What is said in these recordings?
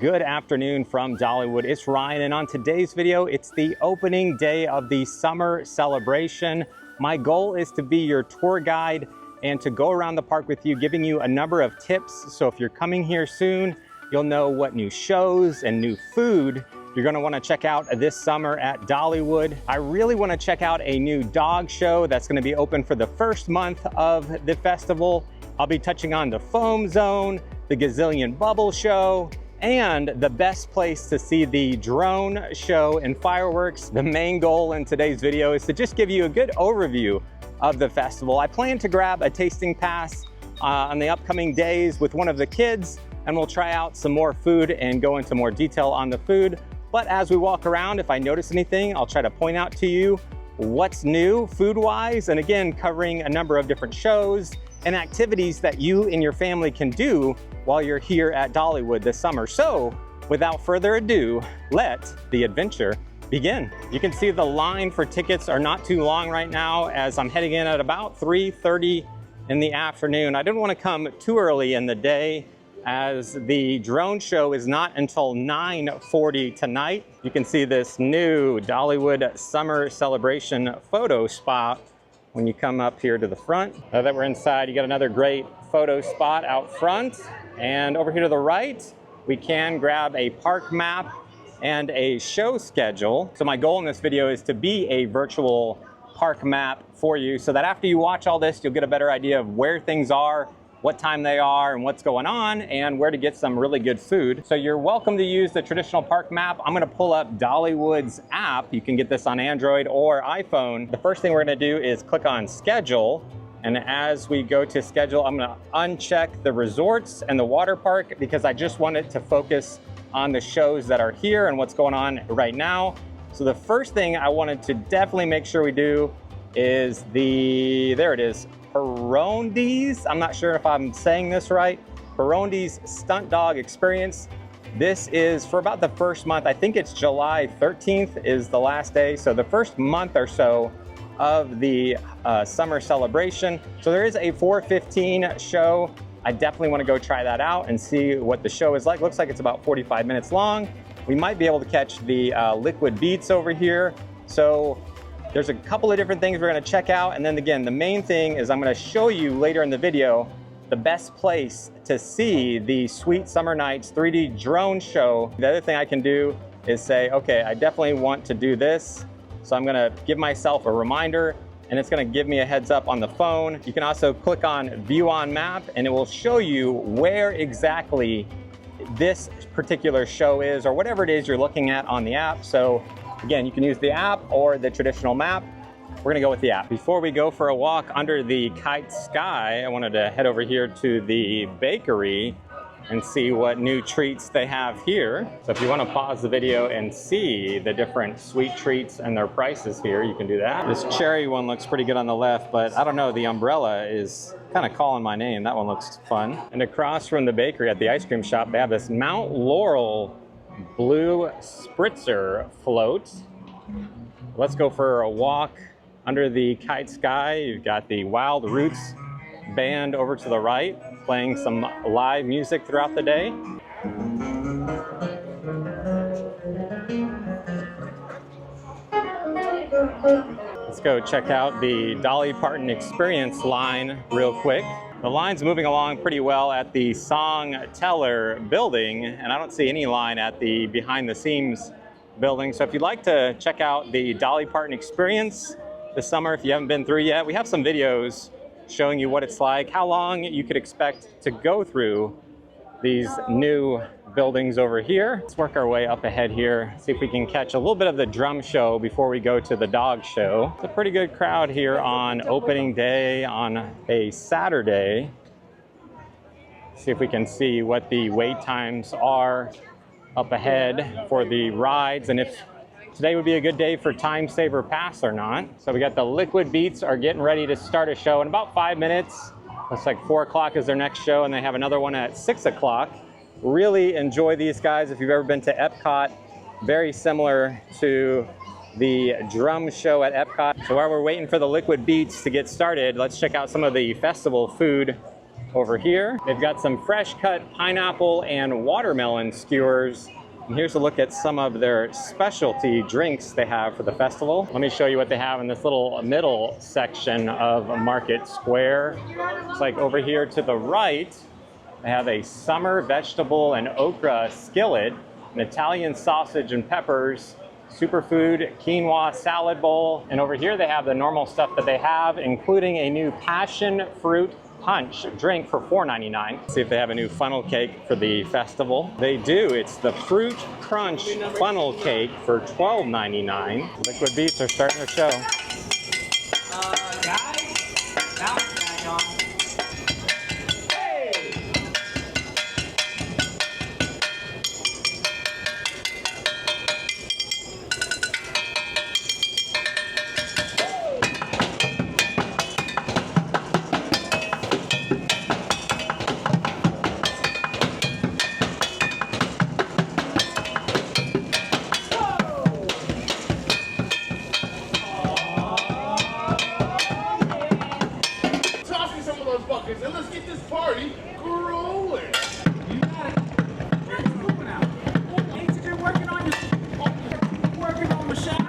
Good afternoon from Dollywood. It's Ryan, and on today's video, it's the opening day of the summer celebration. My goal is to be your tour guide and to go around the park with you, giving you a number of tips. So if you're coming here soon, you'll know what new shows and new food you're gonna wanna check out this summer at Dollywood. I really wanna check out a new dog show that's gonna be open for the first month of the festival. I'll be touching on the foam zone, the Gazillion bubble show, and the best place to see the drone show and fireworks. The main goal in today's video is to just give you a good overview of the festival. I plan to grab a tasting pass on the upcoming days with one of the kids, and we'll try out some more food and go into more detail on the food. But as we walk around, if I notice anything, I'll try to point out to you what's new food-wise, and again, covering a number of different shows and activities that you and your family can do while you're here at Dollywood this summer. So without further ado, let the adventure begin. You can see the line for tickets are not too long right now, as I'm heading in at about 3:30 in the afternoon. I didn't want to come too early in the day, as the drone show is not until 9:40 tonight. You can see this new Dollywood Summer Celebration photo spot when you come up here to the front. Now that we're inside, you got another great photo spot out front. And over here to the right, we can grab a park map and a show schedule. So my goal in this video is to be a virtual park map for you, so that after you watch all this, you'll get a better idea of where things are, what time they are, and what's going on, and where to get some really good food. So you're welcome to use the traditional park map. I'm gonna pull up Dollywood's app. You can get this on Android or iPhone. The first thing we're gonna do is click on schedule. And as we go to schedule, I'm gonna uncheck the resorts and the water park, because I just want it to focus on the shows that are here and what's going on right now. So the first thing I wanted to definitely make sure we do is there it is, Parton's, I'm not sure if I'm saying this right, Parton's Stunt Dog Experience. This is for about the first month. I think it's July 13th is the last day. So the first month or so of the summer celebration. So there is a 4:15 show. I definitely want to go try that out and see what the show is like. Looks like it's about 45 minutes long. We might be able to catch the liquid beats over here. So there's a couple of different things we're going to check out. And then again, the main thing is I'm going to show you later in the video the best place to see the Sweet Summer Nights 3D drone show. The other thing I can do is say, okay, I definitely want to do this. So I'm going to give myself a reminder, and it's going to give me a heads up on the phone. You can also click on View on Map, and it will show you where exactly this particular show is, or whatever it is you're looking at on the app. So again, you can use the app or the traditional map. We're gonna go with the app. Before we go for a walk under the Kite Sky, I wanted to head over here to the bakery and see what new treats they have here. So if you wanna pause the video and see the different sweet treats and their prices here, you can do that. This cherry one looks pretty good on the left, but I don't know, the umbrella is kind of calling my name. That one looks fun. And across from the bakery at the ice cream shop, they have this Mount Laurel blue spritzer float. Let's go for a walk under the Kite Sky. You've got the Wild Roots band over to the right, playing some live music throughout the day. Let's go check out the Dolly Parton Experience line real quick. The line's moving along pretty well at the Song Teller building, and I don't see any line at the behind the scenes building. So if you'd like to check out the Dolly Parton Experience this summer, if you haven't been through yet, we have some videos showing you what it's like, how long you could expect to go through these new buildings over here. Let's work our way up ahead here, see if we can catch a little bit of the drum show before we go to the dog show. It's a pretty good crowd here on opening day on a Saturday. See if we can see what the wait times are up ahead for the rides, and if today would be a good day for Time Saver Pass or not. So we got the Liquid Beats are getting ready to start a show in about 5 minutes. Looks like 4 o'clock is their next show, and they have another one at 6 o'clock. Really enjoy these guys if you've ever been to Epcot. Very similar to the drum show at Epcot. So while we're waiting for the Liquid Beats to get started, let's check out some of the festival food Over here, they've got some fresh cut pineapple and watermelon skewers. And here's a look at some of their specialty drinks they have for the festival. Let me show you what they have in this little middle section of Market Square. It's like over here to the right, they have a summer vegetable and okra skillet, an Italian sausage and peppers, superfood quinoa salad bowl. And over here they have the normal stuff that they have, including a new passion fruit punch drink for $4.99. See if they have a new funnel cake for the festival. They do. It's the Fruit Crunch funnel cake for $12.99. Liquid Beats are starting their show. Guys, bounce back on. And let's get this party rolling. You got it. Where's the moving out? Ain't you been working on the shot?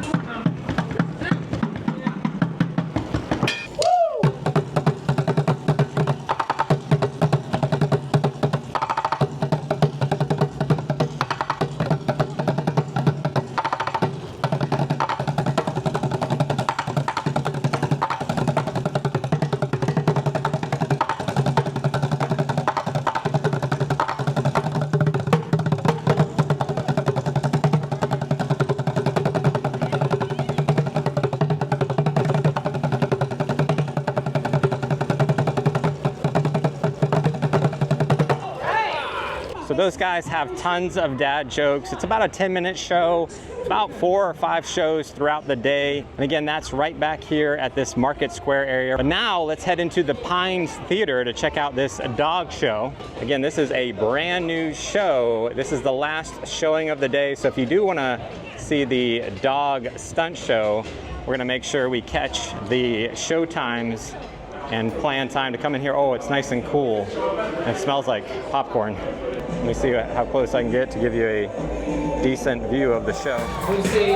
So those guys have tons of dad jokes. It's about a 10-minute show, about 4 or 5 shows throughout the day. And again, that's right back here at this Market Square area. But now let's head into the Pines Theater to check out this dog show. Again, this is a brand new show. This is the last showing of the day. So if you do want to see the Dog Stunt Show, we're going to make sure we catch the show times and plan time to come in here. Oh, it's nice and cool. It smells like popcorn. Let me see how close I can get to give you a decent view of the show. We see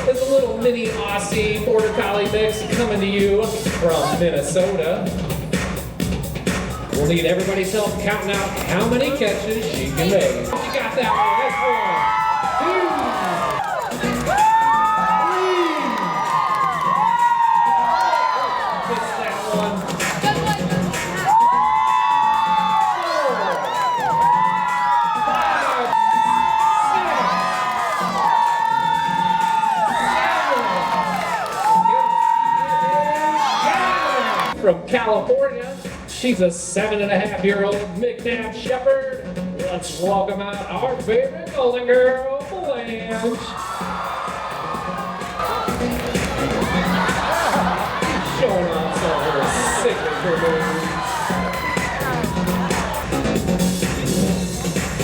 there's a little mini Aussie Border Collie mix coming to you from Minnesota. We'll need everybody's help counting out how many catches she can make. You got that one. That's 1, 2, 3. Missed that one. From California, she's a 7.5-year-old McNabb Shepherd. Let's welcome out our favorite golden girl, Blanche. Showing off some of her signature moves.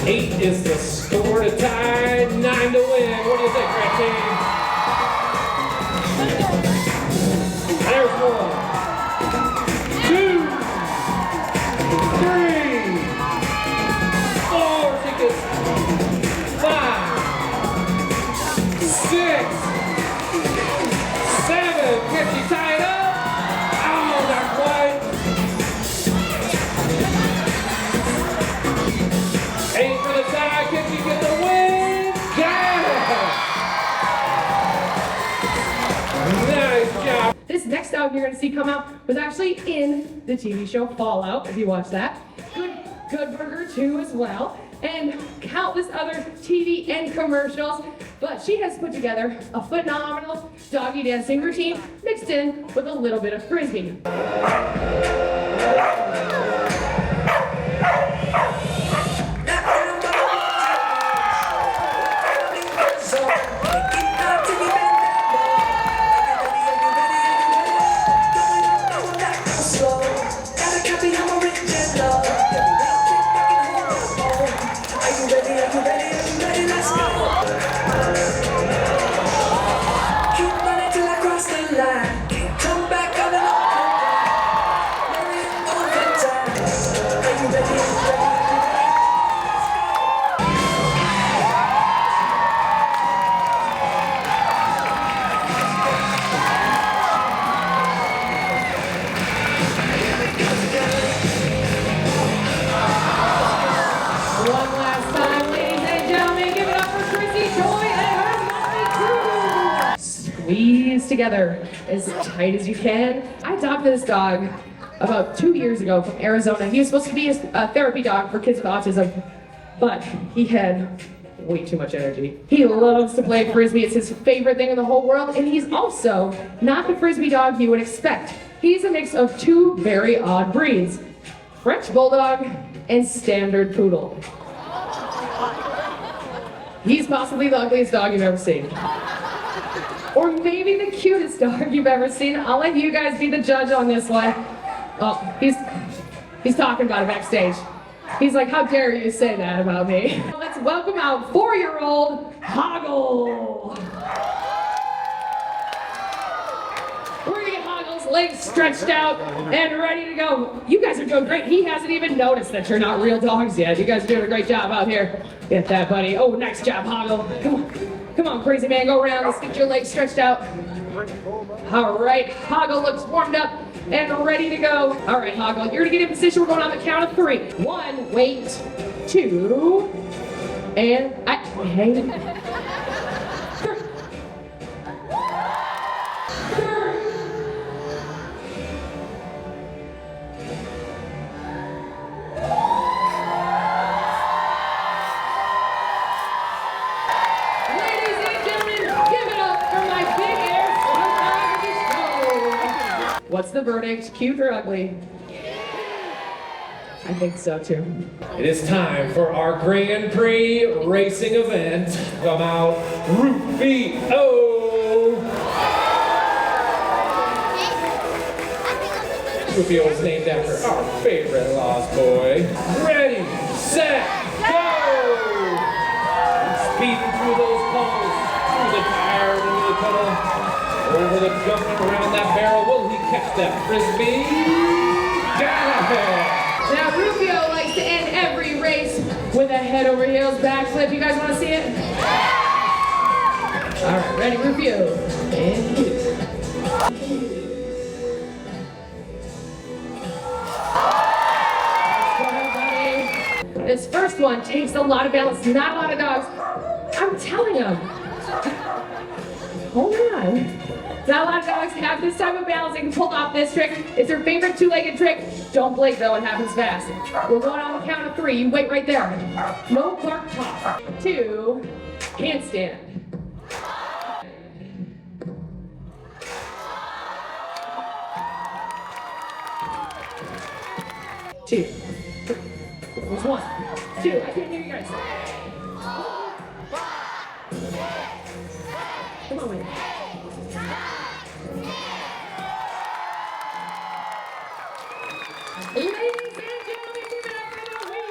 8 is the score to tie, 9 to win. What do you think, Red Team? There's 1. 2, 3, 4, tickets, 5, 6, 7, 50 tied up. Oh, not quite. 8 for the tie. Can you get the win? Got it. Nice job. This next dog you're going to see come out was actually in the TV show Fallout, if you watch that. Good Burger too as well, and countless other TV and commercials. But she has put together a phenomenal doggy dancing routine mixed in with a little bit of frisbee. legs together as tight as you can. I adopted this dog about 2 years ago from Arizona. He was supposed to be a therapy dog for kids with autism, but he had way too much energy. He loves to play frisbee. It's his favorite thing in the whole world, and he's also not the frisbee dog you would expect. He's a mix of two very odd breeds, French Bulldog and Standard Poodle. He's possibly the ugliest dog you've ever seen. Or maybe the cutest dog you've ever seen. I'll let you guys be the judge on this one. Oh, he's talking about it backstage. He's like, how dare you say that about me? Let's welcome out 4-year-old Hoggle. We're gonna get Hoggle's legs stretched out and ready to go. You guys are doing great. He hasn't even noticed that you're not real dogs yet. You guys are doing a great job out here. Get that, buddy. Oh, nice job, Hoggle. Come on. Come on, crazy man. Go around. Let's get your legs stretched out. All right. Hoggle looks warmed up and ready to go. All right, Hoggle, you're gonna get in position. We're going on the count of 3. 1, wait, 2, and hang. 3. Ladies and gentlemen, give it up for my big air photography show. What's the verdict? Cute or ugly? I think so too. It is time for our Grand Prix racing event. Come out, Rufio! Rufio is named after our favorite lost boy. Ready, set, go! Speeding through those puddles, through the tire, into the tunnel, over the jumping around that barrel. Will he catch that frisbee? Got it! Now Rufio likes to end every race with a head over heels backflip. You guys want to see it? All right, ready, Rufio? And hit it. This first one takes a lot of balance, not a lot of dogs. I'm telling them. Hold on. Not a lot of dogs have this type of balance. They can pull off this trick. It's their favorite two-legged trick. Don't blink though, it happens fast. We're going on the count of 3. You wait right there. No Clark top. 2, handstand. 2. There's 1, 2. I can't hear you guys. Come on, wait. Ladies and gentlemen, give it up for Dolly.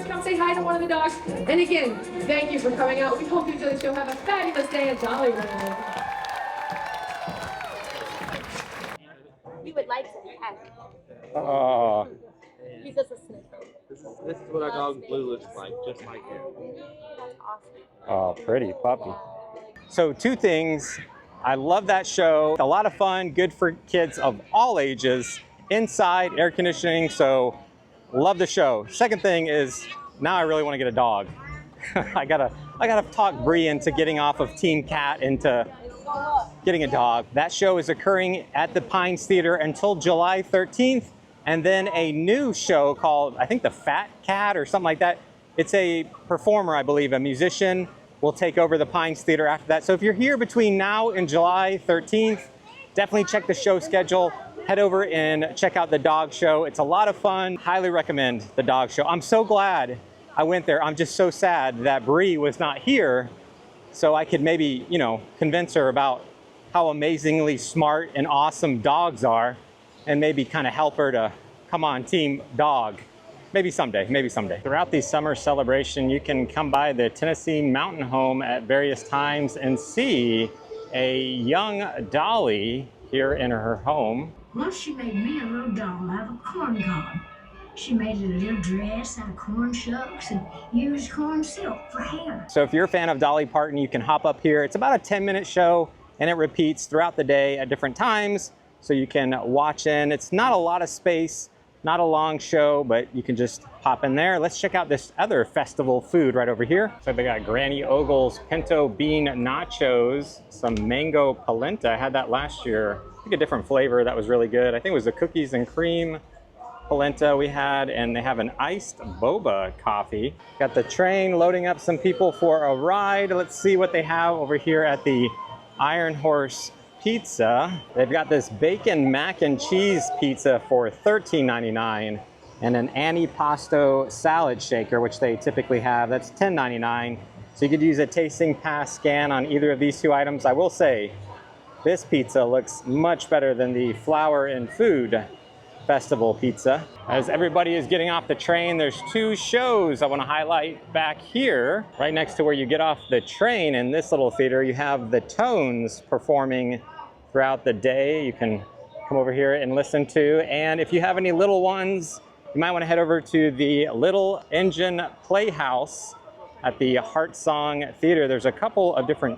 Come say hi to one of the dogs. And again, thank you for coming out. We hope you enjoy the show. Have a fabulous day at Dollywood. You would like to have. He's just a snake. This is what our dog Blue looks like, just like him. That's awesome. Oh, pretty puppy. So 2 things. I love that show. A lot of fun, good for kids of all ages. Inside, air conditioning, so love the show. Second thing is, now I really want to get a dog. I gotta talk Bree into getting off of Team Cat into getting a dog. That show is occurring at the Pines Theater until July 13th. And then a new show called, I think, the Fat Cat or something like that. It's a performer, I believe, a musician will take over the Pines Theater after that. So if you're here between now and July 13th, definitely check the show schedule. Head over and check out the dog show. It's a lot of fun. Highly recommend the dog show. I'm so glad I went there. I'm just so sad that Bree was not here so I could maybe, you know, convince her about how amazingly smart and awesome dogs are and maybe kind of help her to come on team dog. Maybe someday, maybe someday. Throughout the summer celebration, you can come by the Tennessee Mountain Home at various times and see a young Dolly here in her home. Once she made me a little doll out of a corn cob. She made a little dress out of corn shucks and used corn silk for hair. So if you're a fan of Dolly Parton, you can hop up here. It's about a 10-minute show and it repeats throughout the day at different times. So you can watch in. It's not a lot of space, not a long show, but you can just hop pop in there. Let's check out this other festival food right over here. So they got Granny Ogle's pinto bean nachos, some mango polenta. I had that last year. I think a different flavor that was really good. I think it was the cookies and cream polenta we had, and they have an iced boba coffee. Got the train loading up some people for a ride. Let's see what they have over here at the Iron Horse Pizza. They've got this bacon mac and cheese pizza for $13.99 and an antipasto salad shaker, which they typically have. That's $10.99. So you could use a tasting pass scan on either of these two items. I will say this pizza looks much better than the Flower and Food Festival pizza. As everybody is getting off the train, there's two shows I want to highlight back here. Right next to where you get off the train in this little theater, you have the Tones performing throughout the day. You can come over here and listen to. And if you have any little ones, you might want to head over to the Little Engine Playhouse at the Heart Song Theater. There's a couple of different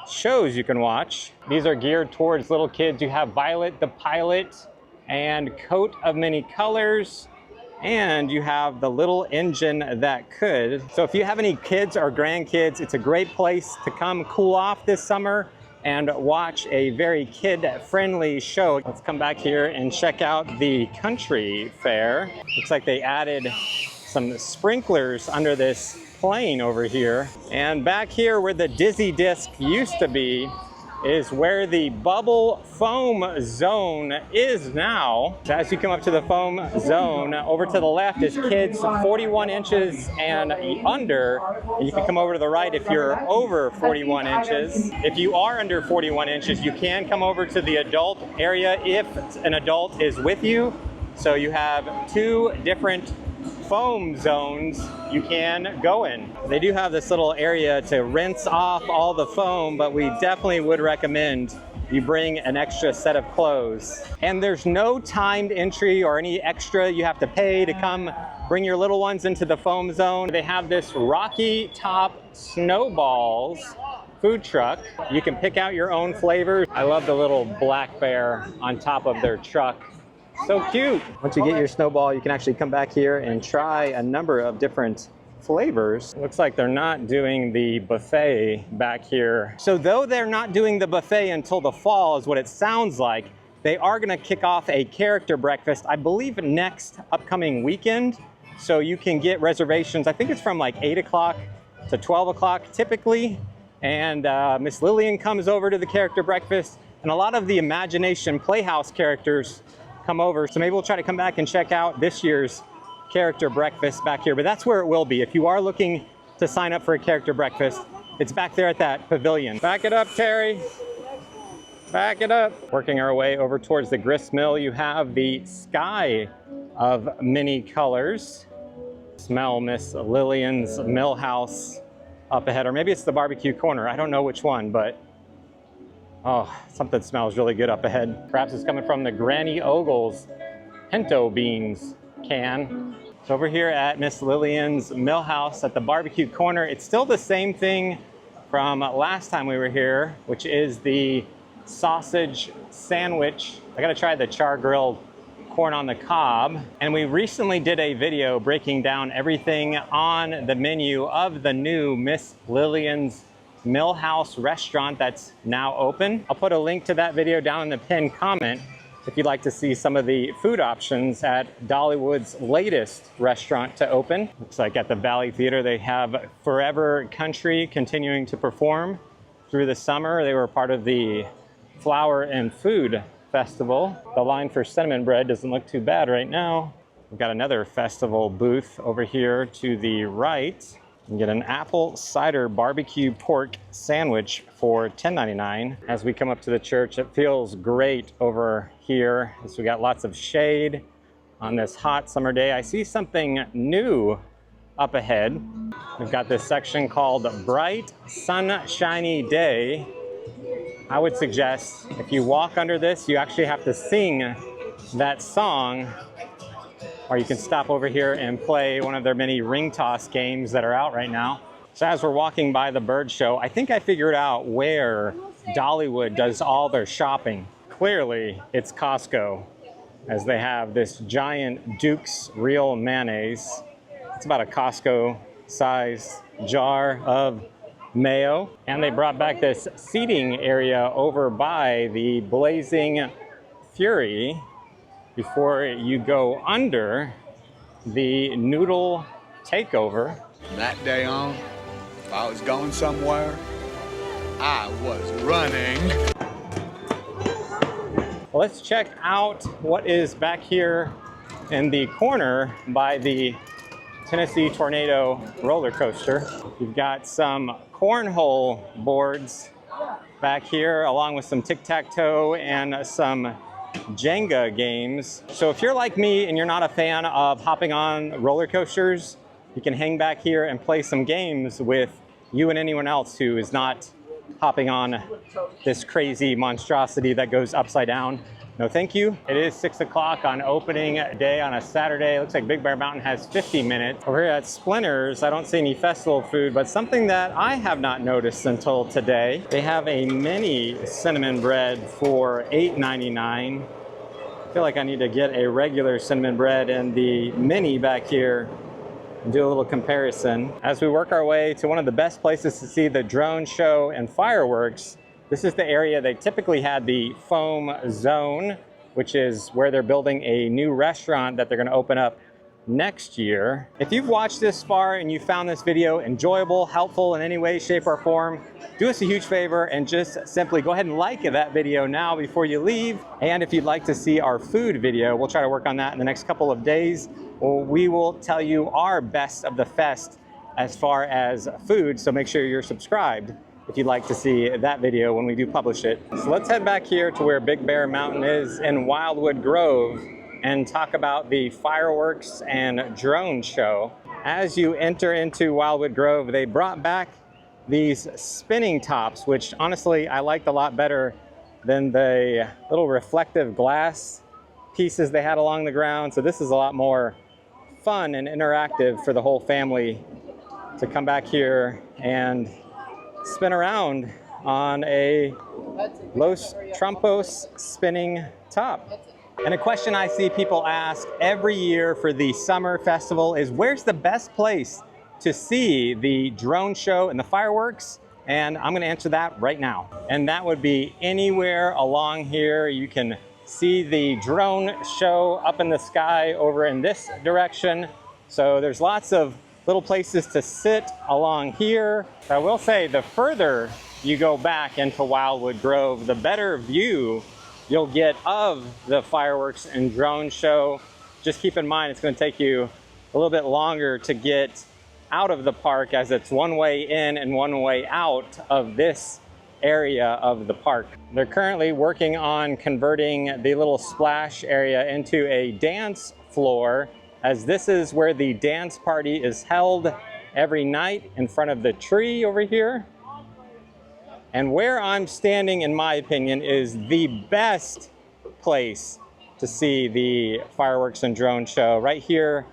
shows you can watch. These are geared towards little kids. You have Violet the Pilot and Coat of Many Colors, and you have the Little Engine That Could. So if you have any kids or grandkids, it's a great place to come cool off this summer and watch a very kid-friendly show. Let's come back here and check out the country fair. Looks like they added some sprinklers under this plane over here. And back here where the Dizzy Disc used to be is where the bubble foam zone is now. So as you come up to the foam zone, over to the left is kids 41 inches and under. And you can come over to the right if you're over 41 inches. If you are under 41 inches, you can come over to the adult area if an adult is with you. So you have two different foam zones you can go in. They do have this little area to rinse off all the foam, but we definitely would recommend you bring an extra set of clothes. And there's no timed entry or any extra you have to pay to come bring your little ones into the foam zone. They have this Rocky Top Snoballs food truck. You can pick out your own flavors. I love the little black bear on top of their truck. So cute. Once you get your snowball, you can actually come back here and try a number of different flavors. Looks like they're not doing the buffet back here. So though they're not doing the buffet until the fall is what it sounds like, they are gonna kick off a character breakfast, I believe next upcoming weekend. So you can get reservations. I think it's from like 8 o'clock to 12 o'clock typically. And Miss Lillian comes over to the character breakfast, and a lot of the Imagination Playhouse characters come over. So maybe we'll try to come back and check out this year's character breakfast back here, but that's where it will be. If you are looking to sign up for a character breakfast, it's back there at that pavilion. Back it up, Terry. Back it up. Working our way over towards the grist mill, you have the Sky of Many Colors. Smell Miss Lillian's mill house up ahead, or maybe it's the barbecue corner. I don't know which one, but oh, something smells really good up ahead. Perhaps it's coming from the Granny Ogle's pinto beans can. So over here at Miss Lillian's mill house at the barbecue corner, it's still the same thing from last time we were here, which is the sausage sandwich. I gotta try the char grilled corn on the cob. And we recently did a video breaking down everything on the menu of the new Miss Lillian's Millhouse restaurant that's now open. I'll put a link to that video down in the pinned comment if you'd like to see some of the food options at Dollywood's latest restaurant to open. Looks like at the Valley Theater they have Forever Country continuing to perform through the summer. They were part of the Flower and Food Festival. The line for cinnamon bread doesn't look too bad right now. We've got another festival booth over here to the right. You can get an apple cider barbecue pork sandwich for $10.99. As we come up to the church, it feels great over here as we got lots of shade on this hot summer day. I see something new up ahead. We've got this section called Bright Sunshiny Day. I would suggest if you walk under this, you actually have to sing that song, or you can stop over here and play one of their many ring toss games that are out right now. So as we're walking by the bird show, I think I figured out where Dollywood does all their shopping. Clearly, it's Costco, as they have this giant Duke's Real Mayonnaise It's about a Costco size jar of mayo. And they brought back this seating area over by the Blazing Fury before you go under the Noodle Takeover. From that day on, if I was going somewhere, I was running. Well, let's check out what is back here in the corner by the Tennessee Tornado roller coaster. You've got some cornhole boards back here, along with some tic-tac-toe and some Jenga games. So if you're like me and you're not a fan of hopping on roller coasters, you can hang back here and play some games with you and anyone else who is not hopping on this crazy monstrosity that goes upside down. No, thank you. It is 6 o'clock on opening day on a Saturday. It looks like Big Bear Mountain has 50 minutes. Over here at Splinters, I don't see any festival food, but something that I have not noticed until today. They have a mini cinnamon bread for $8.99. I feel like I need to get a regular cinnamon bread and the mini back here and do a little comparison. As we work our way to one of the best places to see the drone show and fireworks, this is the area they typically had the foam zone, which is where they're building a new restaurant that they're going to open up next year. If you've watched this far and you found this video enjoyable, helpful in any way, shape, or form, do us a huge favor and just simply go ahead and like that video now before you leave. And if you'd like to see our food video, we'll try to work on that in the next couple of days. We will tell you our best of the fest as far as food, so make sure you're subscribed if you'd like to see that video when we do publish it. So let's head back here to where Big Bear Mountain is in Wildwood Grove and talk about the fireworks and drone show. As you enter into Wildwood Grove, they brought back these spinning tops, which honestly I liked a lot better than the little reflective glass pieces they had along the ground. So this is a lot more fun and interactive for the whole family to come back here and spin around on a Los Trompos spinning top. And a question I see people ask every year for the summer festival is, where's the best place to see the drone show and the fireworks? And I'm gonna answer that right now. And that would be anywhere along here. You can see the drone show up in the sky over in this direction. So there's lots of little places to sit along here. I will say the further you go back into Wildwood Grove, the better view you'll get of the fireworks and drone show. Just keep in mind, it's going to take you a little bit longer to get out of the park, as it's one way in and one way out of this area of the park. They're currently working on converting the little splash area into a dance floor, as this is where the dance party is held every night in front of the tree over here. And where I'm standing, in my opinion, is the best place to see the fireworks and drone show, right here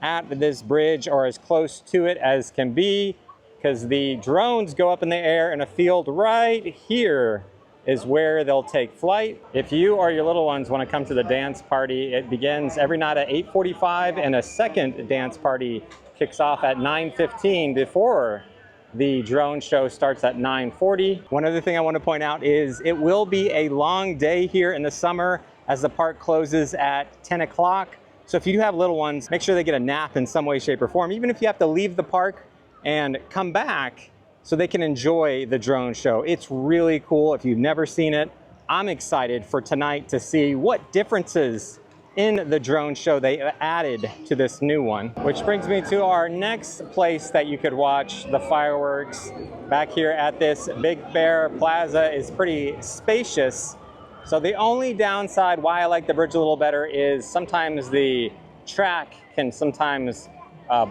at this bridge, or as close to it as can be, because the drones go up in the air in a field right here is where they'll take flight. If you or your little ones want to come to the dance party, it begins every night at 8:45, and a second dance party kicks off at 9:15 before the drone show starts at 9:40. One other thing I want to point out is it will be a long day here in the summer as the park closes at 10 o'clock. So if you do have little ones, make sure they get a nap in some way, shape, or form, even if you have to leave the park and come back so they can enjoy the drone show. It's really cool. If you've never seen it, I'm excited for tonight to see what differences in the drone show they added to this new one. Which brings me to our next place that you could watch the fireworks. Back here at this Big Bear Plaza is pretty spacious. So the only downside why I like the bridge a little better is sometimes the track can sometimes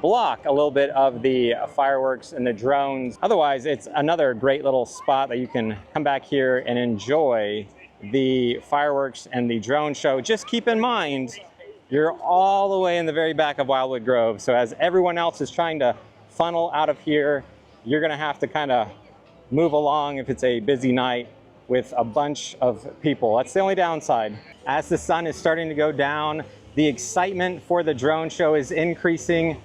block a little bit of the fireworks and the drones. Otherwise, it's another great little spot that you can come back here and enjoy the fireworks and the drone show. Just keep in mind, you're all the way in the very back of Wildwood Grove. So as everyone else is trying to funnel out of here, you're gonna have to kind of move along if it's a busy night with a bunch of people. That's the only downside. As the sun is starting to go down, the excitement for the drone show is increasing.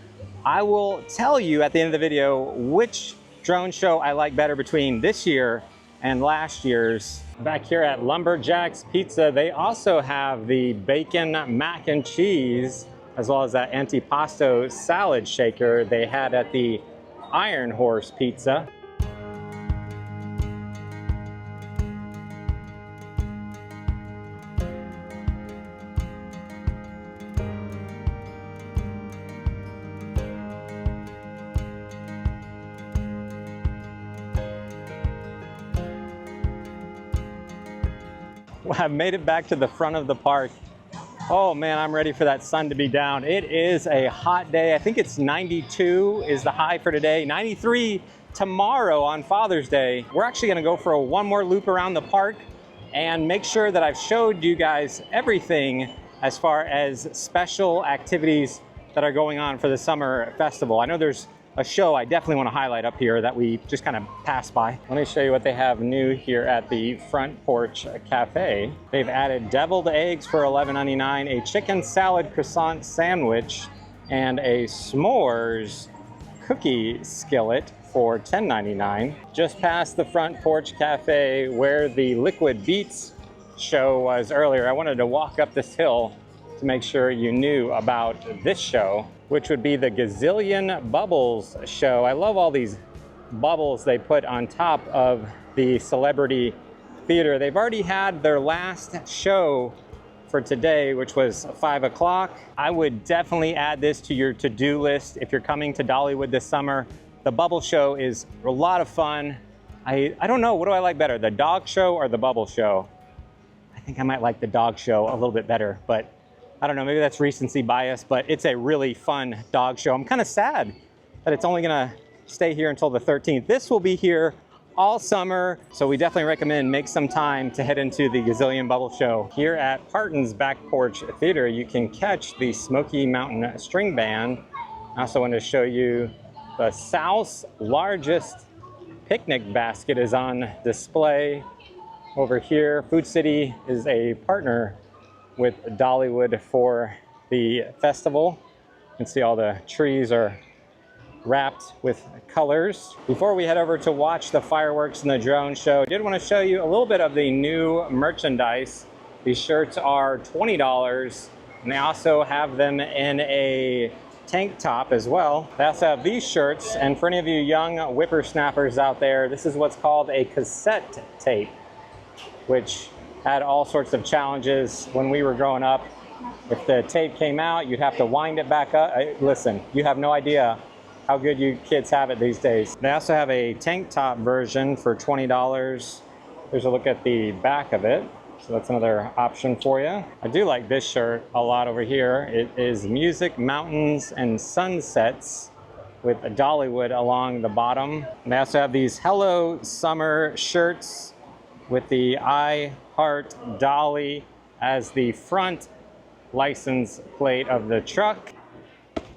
I will tell you at the end of the video which drone show I like better between this year and last year's. Back here at Lumberjack's Pizza, they also have the bacon mac and cheese, as well as that antipasto salad shaker they had at the Iron Horse Pizza. I've made it back to the front of the park. Oh man, I'm ready for that sun to be down. It is a hot day. I think it's 92 is the high for today. 93 tomorrow on Father's Day. We're actually gonna go for one more loop around the park and make sure that I've showed you guys everything as far as special activities that are going on for the summer festival. I know there's a show I definitely want to highlight up here that we just kind of passed by. Let me show you what they have new here at the Front Porch Cafe. They've added deviled eggs for $11.99, a chicken salad croissant sandwich, and a s'mores cookie skillet for $10.99. Just past the Front Porch Cafe where the Liquid Beats show was earlier, I wanted to walk up this hill to make sure you knew about this show, which would be the Gazillion Bubbles show. I love all these bubbles they put on top of the celebrity theater. They've already had their last show for today, which was 5 o'clock. I would definitely add this to your to-do list if you're coming to Dollywood this summer. The bubble show is a lot of fun. I don't know, what do I like better, the dog show or the bubble show? I think I might like the dog show a little bit better, but I don't know, maybe that's recency bias, but it's a really fun dog show. I'm kind of sad that it's only gonna stay here until the 13th. This will be here all summer, so we definitely recommend make some time to head into the Gazillion Bubble Show. Here at Parton's Back Porch Theater, you can catch the Smoky Mountain String Band. I also want to show you the South's largest picnic basket is on display over here. Food City is a partner with Dollywood for the festival. You can see all the trees are wrapped with colors. Before we head over to watch the fireworks and the drone show, I did want to show you a little bit of the new merchandise. These shirts are $20, and they also have them in a tank top as well. They also have these shirts, and for any of you young whippersnappers out there, this is what's called a cassette tape, which had all sorts of challenges when we were growing up. If the tape came out, you'd have to wind it back up. Listen, you have no idea how good you kids have it these days. They also have a tank top version for $20. Here's a look at the back of it. So that's another option for you. I do like this shirt a lot over here. It is Music, Mountains, and Sunsets with Dollywood along the bottom. And they also have these Hello Summer shirts with the I Heart Dolly as the front license plate of the truck.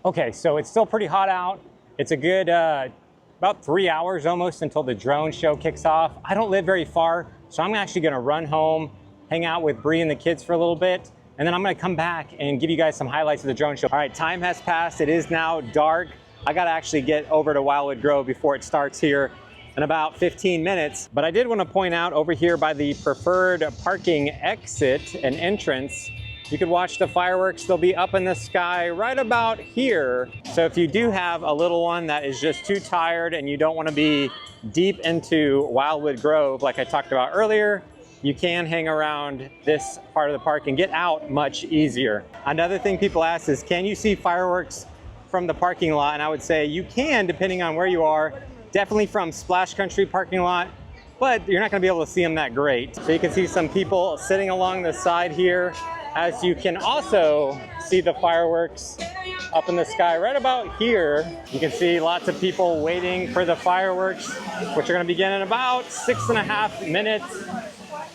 Okay, so it's still pretty hot out. It's a good about 3 hours almost until the drone show kicks off. I don't live very far, so I'm actually gonna run home, hang out with Bree and the kids for a little bit, and then I'm gonna come back and give you guys some highlights of the drone show. All right, time has passed. It is now dark. I gotta actually get over to Wildwood Grove before it starts here in about 15 minutes. But I did want to point out over here by the preferred parking exit and entrance, you could watch the fireworks. They'll be up in the sky right about here. So if you do have a little one that is just too tired and you don't want to be deep into Wildwood Grove, like I talked about earlier, you can hang around this part of the park and get out much easier. Another thing people ask is, can you see fireworks from the parking lot? And I would say you can, depending on where you are. Definitely from Splash Country parking lot, but you're not gonna be able to see them that great. So you can see some people sitting along the side here, as you can also see the fireworks up in the sky right about here. You can see lots of people waiting for the fireworks, which are gonna begin in about 6.5 minutes.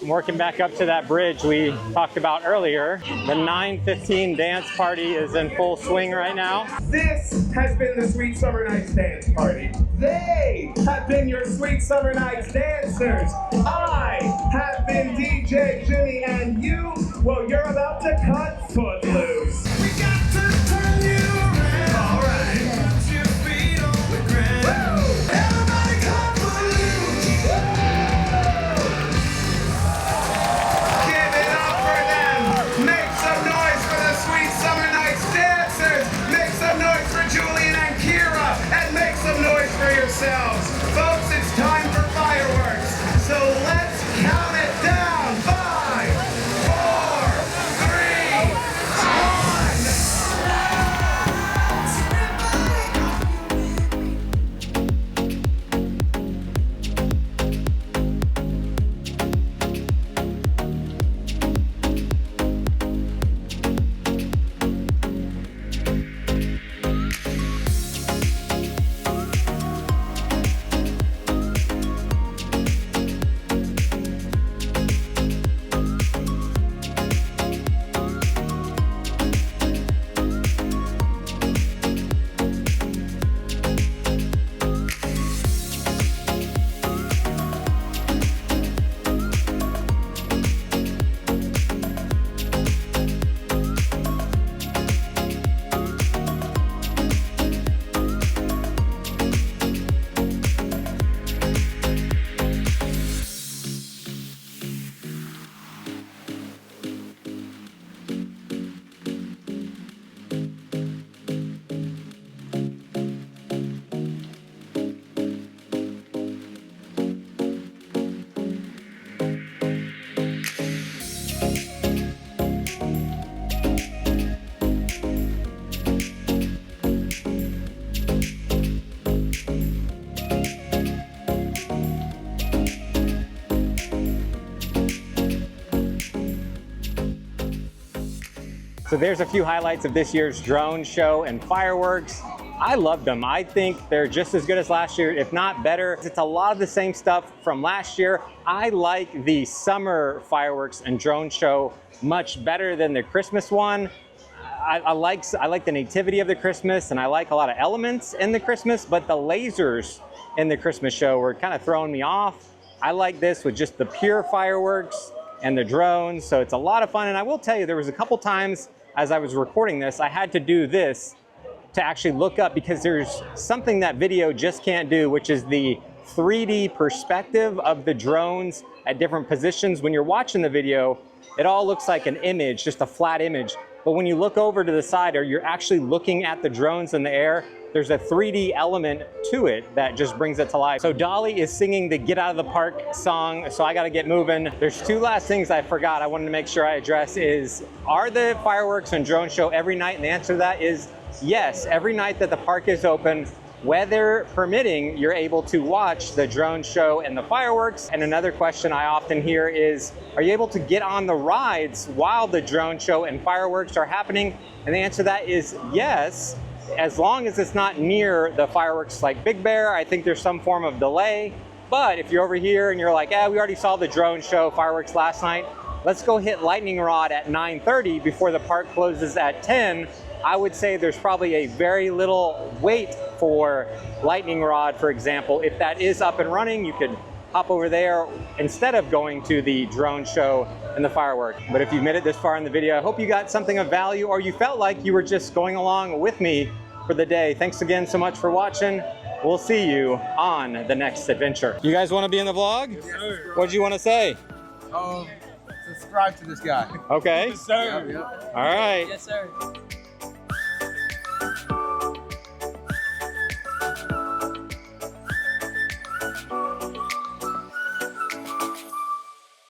I'm working back up to that bridge we talked about earlier. The 9:15 dance party is in full swing right now. This has been the Sweet Summer Nights Dance Party. They have been your Sweet Summer Nights dancers. I have been DJ Jimmy, and you, well, you're about to cut footloose. We got to turn you around. All right. So there's a few highlights of this year's drone show and fireworks. I loved them. I think they're just as good as last year, if not better. It's a lot of the same stuff from last year. I like the summer fireworks and drone show much better than the Christmas one. I like the nativity of the Christmas, and I like a lot of elements in the Christmas, but the lasers in the Christmas show were kind of throwing me off. I like this with just the pure fireworks and the drones, so it's a lot of fun. And I will tell you, there was a couple times as I was recording this, I had to do this to actually look up, because there's something that video just can't do, which is the 3D perspective of the drones at different positions. When you're watching the video, it all looks like an image, just a flat image. But when you look over to the side, or you're actually looking at the drones in the air, there's a 3D element to it that just brings it to life. So Dolly is singing the Get Out of the Park song, so I gotta get moving. There's two last things I forgot I wanted to make sure I address is, are the fireworks and drone show every night? And the answer to that is yes. Every night that the park is open, weather permitting, you're able to watch the drone show and the fireworks. And another question I often hear is, are you able to get on the rides while the drone show and fireworks are happening? And the answer to that is yes, as long as it's not near the fireworks like Big Bear. I think there's some form of delay. But if you're over here and you're like, we already saw the drone show fireworks last night, let's go hit lightning rod at 9:30 before the park closes at 10. I would say there's probably a very little wait for lightning rod, for example. If that is up and running, you could hop over there instead of going to the drone show and the fireworks. But if you've made it this far in the video, I hope you got something of value, or you felt like you were just going along with me for the day. Thanks again so much for watching. We'll see you on the next adventure. You guys want to be in the vlog? Yes, sir. What do you want to say? Subscribe to this guy. Okay. Yes, sir. Yep. All right. Yes, sir.